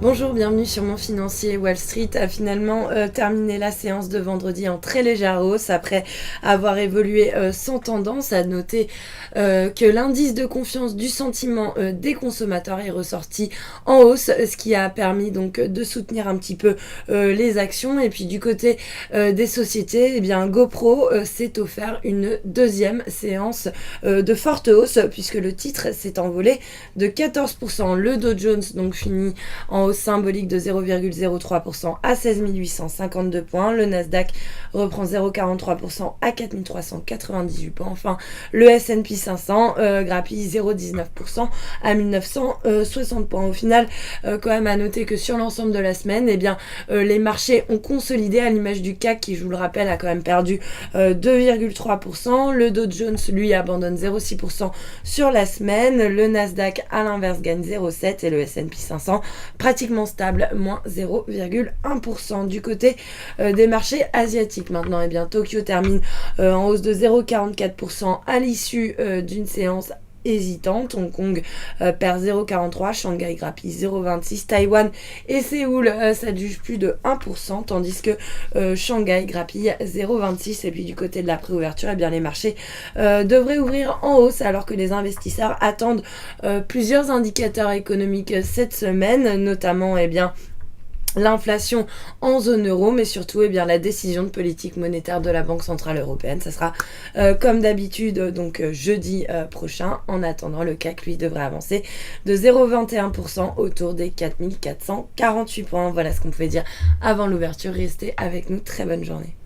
Bonjour, bienvenue sur Mon Financier. Wall Street a finalement terminé la séance de vendredi en très légère hausse après avoir évolué sans tendance. À noter que l'indice de confiance du sentiment des consommateurs est ressorti en hausse, ce qui a permis donc de soutenir un petit peu les actions. Et puis du côté des sociétés, eh bien GoPro s'est offert une deuxième séance de forte hausse puisque le titre s'est envolé de 14%. Le Dow Jones donc finit en hausse symbolique de 0,03% à 16 852 points. Le Nasdaq reprend 0,43% à 4 398 points. Enfin, le S&P 500 grappille 0,19% à 1960 points. Au final, quand même à noter que sur l'ensemble de la semaine, eh bien, les marchés ont consolidé à l'image du CAC qui, je vous le rappelle, a quand même perdu 2,3%. Le Dow Jones, lui, abandonne 0,6% sur la semaine. Le Nasdaq, à l'inverse, gagne 0,7% et le S&P 500 pratiquement stable, moins 0,1%. Du côté des marchés asiatiques maintenant, et bien Tokyo termine en hausse de 0,44% à l'issue d'une séance hésitante. Hong Kong perd 0,43%, Shanghai grappille 0,26%, Taïwan et Séoul s'adjugent plus de 1%, tandis que Shanghai grappille 0,26%. Et puis du côté de la préouverture, eh bien, les marchés devraient ouvrir en hausse alors que les investisseurs attendent plusieurs indicateurs économiques cette semaine, notamment l'inflation en zone euro, mais surtout la décision de politique monétaire de la Banque Centrale Européenne. Ça sera comme d'habitude donc jeudi prochain. En attendant, le CAC lui devrait avancer de 0,21% autour des 4448 points. Voilà ce qu'on pouvait dire avant l'ouverture. Restez avec nous, très bonne journée.